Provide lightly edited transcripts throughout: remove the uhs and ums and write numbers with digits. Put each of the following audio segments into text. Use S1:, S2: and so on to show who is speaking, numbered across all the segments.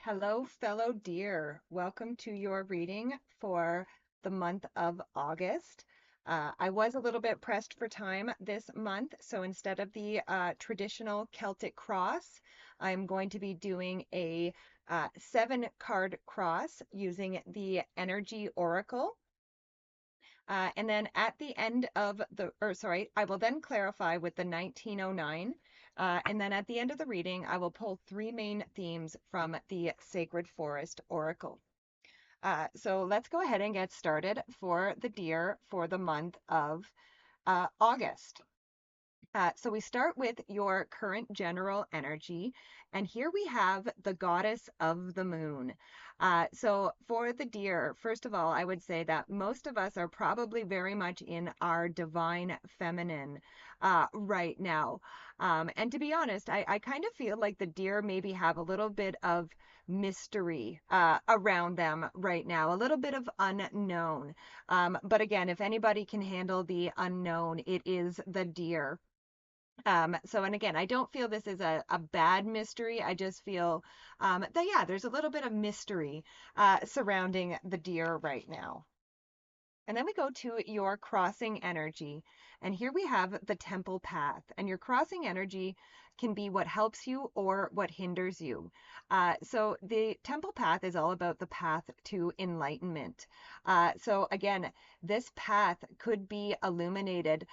S1: Hello, fellow deer. Welcome to your reading for the month of August. I was a little bit pressed for time this month, so instead of the traditional Celtic cross, I'm going to be doing a 7 card cross using the Energy Oracle. And then at the end of I will then clarify with the 1909. And then at the end of the reading, I will pull 3 main themes from the Sacred Forest Oracle. So let's go ahead and get started for the deer for the month of August. So we start with your current general energy, and here we have the goddess of the moon. So for the deer, first of all, I would say that most of us are probably very much in our divine feminine right now. And to be honest, I kind of feel like the deer maybe have a little bit of mystery around them right now, a little bit of unknown. But again, if anybody can handle the unknown, it is the deer. And again, I don't feel this is a bad mystery. I just feel that, yeah, there's a little bit of mystery surrounding the deer right now. And then we go to your crossing energy. And here we have the temple path. And your crossing energy can be what helps you or what hinders you. So the temple path is all about the path to enlightenment. So again, this path could be illuminated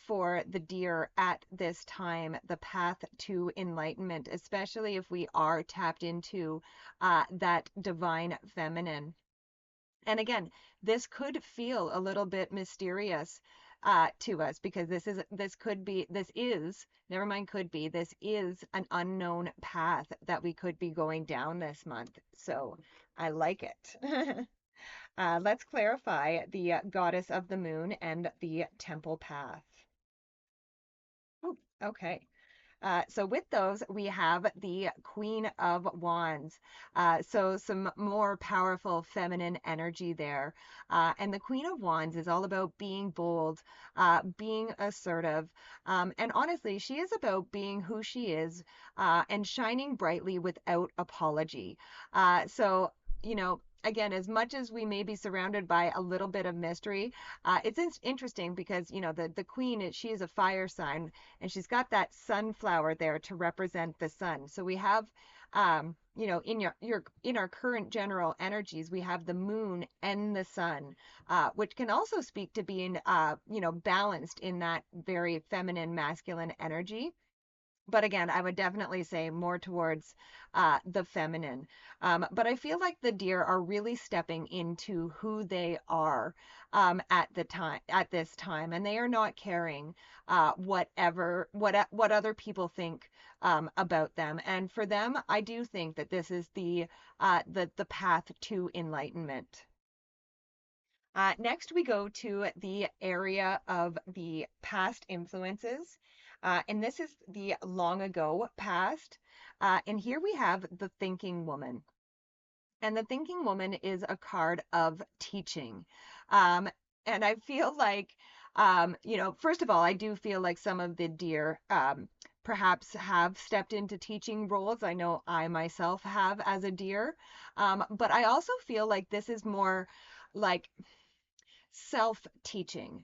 S1: for the deer at this time, the path to enlightenment, especially if we are tapped into that divine feminine. And again, this could feel a little bit mysterious to us because never mind, this is an unknown path that we could be going down this month. So I like it. Let's clarify the goddess of the moon and the temple path. Ooh, okay. So with those, we have the Queen of Wands. So some more powerful feminine energy there. And the Queen of Wands is all about being bold, being assertive. And honestly, she is about being who she is and shining brightly without apology. Again, as much as we may be surrounded by a little bit of mystery, it's interesting because, the queen, she is a fire sign, and she's got that sunflower there to represent the sun. So we have, in our current general energies, we have the moon and the sun, which can also speak to being, balanced in that very feminine, masculine energy. But again, I would definitely say more towards the feminine. But I feel like the deer are really stepping into who they are at this time, and they are not caring what other people think about them. And for them, I do think that this is the path to enlightenment. Next, we go to the area of the past influences. And this is the long ago past. And here we have the thinking woman. And the thinking woman is a card of teaching. Um, and I feel like, first of all, I do feel like some of the deer perhaps have stepped into teaching roles. I know I myself have as a deer. But I also feel like this is more like self-teaching.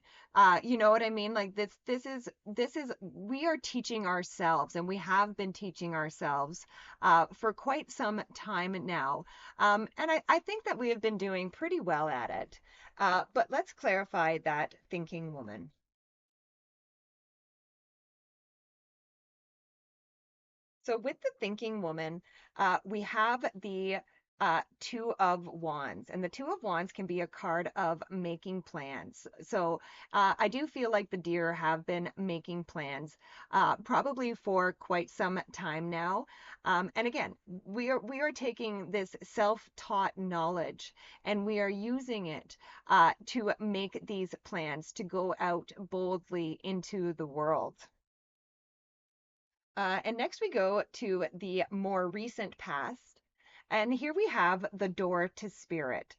S1: You know what I mean? Like this is we are teaching ourselves, and we have been teaching ourselves for quite some time now. And I think that we have been doing pretty well at it. But let's clarify that thinking woman. So with the thinking woman, we have the Two of Wands, and the Two of Wands can be a card of making plans. So I do feel like the deer have been making plans probably for quite some time now. And again, we are taking this self-taught knowledge and we are using it to make these plans to go out boldly into the world. And next we go to the more recent past. And here we have the door to spirit.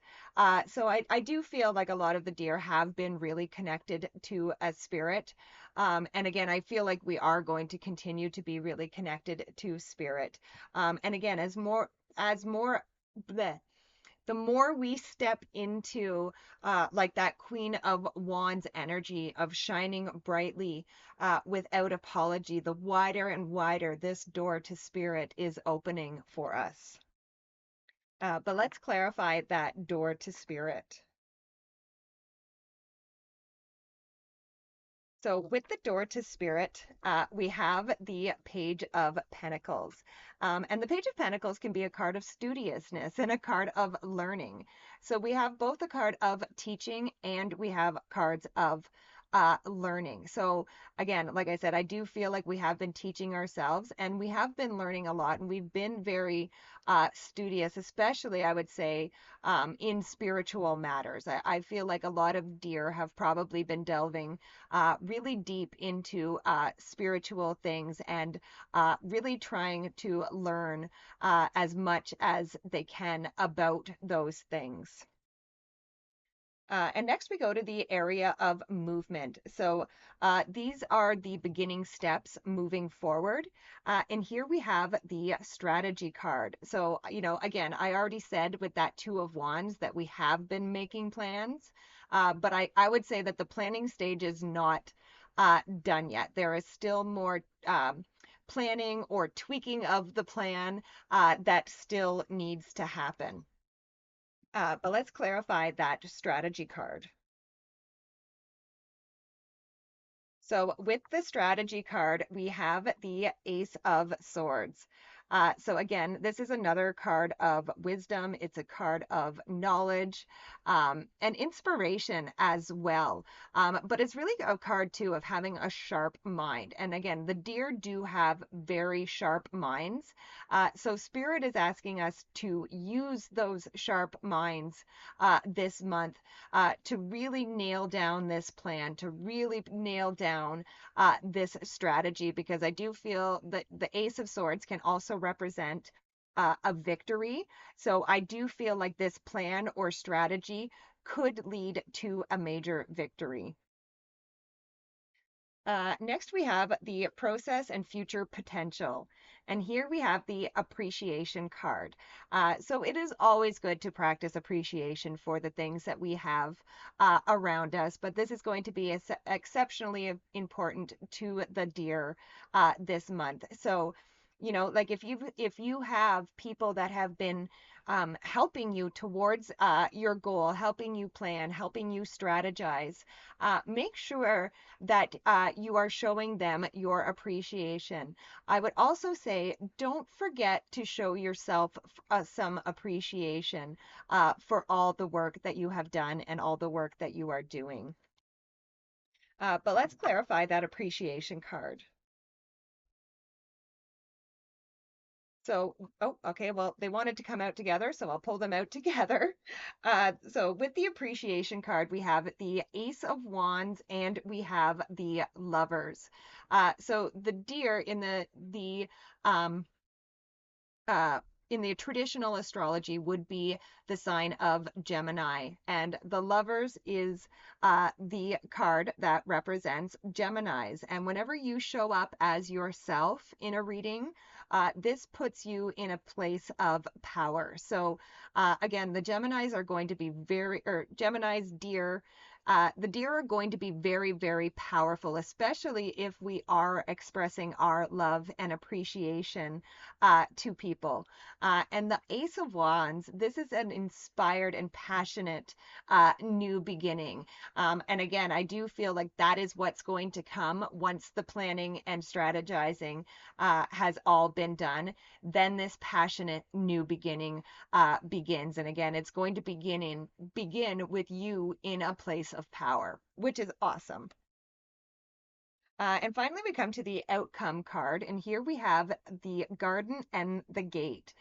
S1: So I do feel like a lot of the deer have been really connected to a spirit. And again, I feel like we are going to continue to be really connected to spirit. And again, as more, bleh, the more we step into like that Queen of Wands energy of shining brightly without apology, the wider and wider this door to spirit is opening for us. But let's clarify that door to spirit. So with the door to spirit, we have the Page of Pentacles. And the Page of Pentacles can be a card of studiousness and a card of learning. So we have both a card of teaching and we have cards of learning. So again, like I said, I do feel like we have been teaching ourselves and we have been learning a lot and we've been very studious, especially I would say in spiritual matters. I feel like a lot of deer have probably been delving really deep into spiritual things and really trying to learn as much as they can about those things. And next we go to the area of movement. So these are the beginning steps moving forward. And here we have the strategy card. So, again, I already said with that Two of Wands that we have been making plans, but I would say that the planning stage is not done yet. There is still more planning or tweaking of the plan that still needs to happen. But let's clarify that strategy card. So with the strategy card, we have the Ace of Swords. So again, this is another card of wisdom. It's a card of knowledge and inspiration as well. But it's really a card too of having a sharp mind. And again, the deer do have very sharp minds. So Spirit is asking us to use those sharp minds this month to really nail down this plan, to really nail down this strategy, because I do feel that the Ace of Swords can also represent a victory. So I do feel like this plan or strategy could lead to a major victory. Next, we have the process and future potential. And here we have the appreciation card. So it is always good to practice appreciation for the things that we have around us, but this is going to be exceptionally important to the deer this month. So, like if you have people that have been helping you towards your goal, helping you plan, helping you strategize, make sure that you are showing them your appreciation. I would also say don't forget to show yourself some appreciation for all the work that you have done and all the work that you are doing. But let's clarify that appreciation card. So, oh, okay, well, they wanted to come out together, so I'll pull them out together. So with the appreciation card, we have the Ace of Wands and we have the Lovers. So the deer um, uh, in the traditional astrology would be the sign of Gemini, and the Lovers is the card that represents Geminis. And whenever you show up as yourself in a reading, this puts you in a place of power. So again, the Geminis are going to be or Geminis, deer, the deer are going to be very, very powerful, especially if we are expressing our love and appreciation to people. And the Ace of Wands, this is an inspired and passionate new beginning. And again, I do feel like that is what's going to come once the planning and strategizing has all been done. Then this passionate new beginning begins. And again, it's going to begin with you in a place of power, which is awesome. And finally, we come to the outcome card, and here we have the garden and the gate.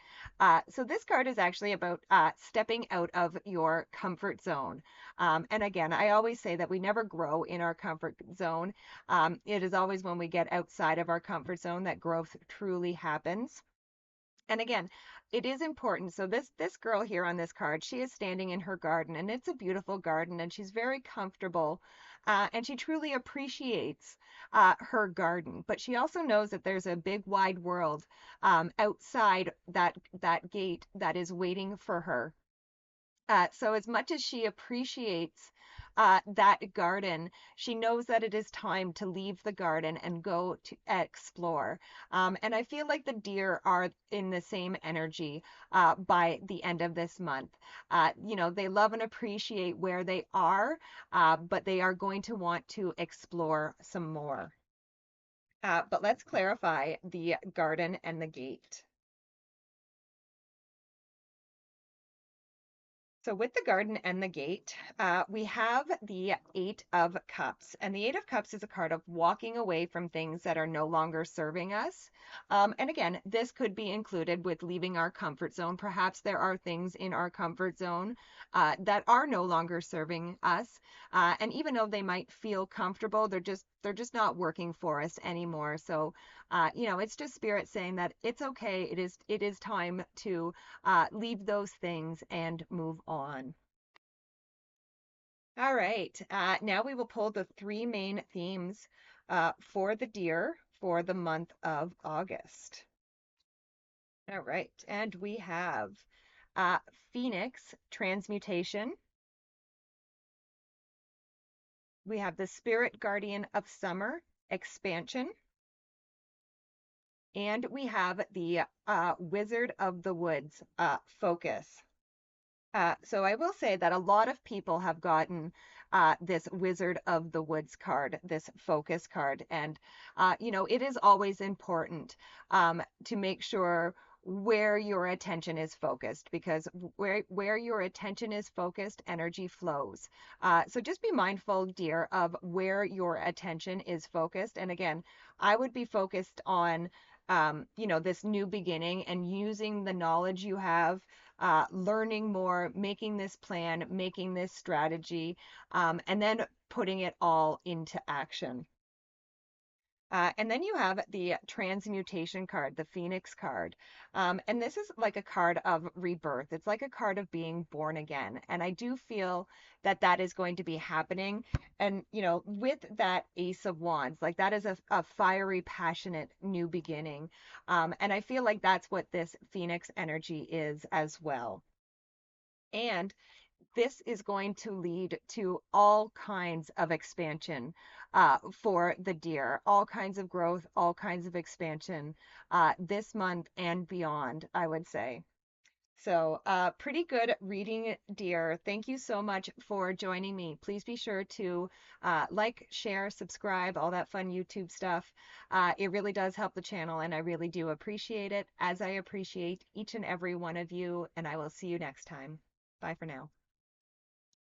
S1: So this card is actually about stepping out of your comfort zone. And again, I always say that we never grow in our comfort zone. It is always when we get outside of our comfort zone that growth truly happens. And again, it is important. So this girl here on this card, she is standing in her garden, and it's a beautiful garden, and she's very comfortable, and she truly appreciates her garden. But she also knows that there's a big wide world outside that gate that is waiting for her. So as much as she appreciates that garden, she knows that it is time to leave the garden and go to explore. And I feel like the deer are in the same energy by the end of this month. They love and appreciate where they are, but they are going to want to explore some more. But let's clarify the garden and the gate. So with the garden and the gate, we have the Eight of Cups. And the Eight of Cups is a card of walking away from things that are no longer serving us. And again, this could be included with leaving our comfort zone. Perhaps there are things in our comfort zone that are no longer serving us. And even though they might feel comfortable, they're just not working for us anymore. So, it's just spirit saying that it's okay. It is time to leave those things and move on. All right. Now we will pull the three main themes for the deer for the month of August. All right. And we have uh, Phoenix Transmutation. We have the Spirit Guardian of Summer Expansion. And we have the Wizard of the Woods Focus. So I will say that a lot of people have gotten this Wizard of the Woods card, this focus card. And, it is always important to make sure where your attention is focused, because where your attention is focused, energy flows. So just be mindful, dear, of where your attention is focused. And again, I would be focused on this new beginning and using the knowledge you have, learning more, making this plan, making this strategy, and then putting it all into action. And then you have the transmutation card, the Phoenix card. And this is like a card of rebirth. It's like a card of being born again. And I do feel that that is going to be happening. And, with that Ace of Wands, like that is a fiery, passionate new beginning. And I feel like that's what this Phoenix energy is as well. And this is going to lead to all kinds of expansion for the deer, all kinds of growth, all kinds of expansion this month and beyond, I would say. So, pretty good reading, dear. Thank you so much for joining me. Please be sure to like, share, subscribe, all that fun YouTube stuff. It really does help the channel, and I really do appreciate it, as I appreciate each and every one of you. And I will see you next time. Bye for now.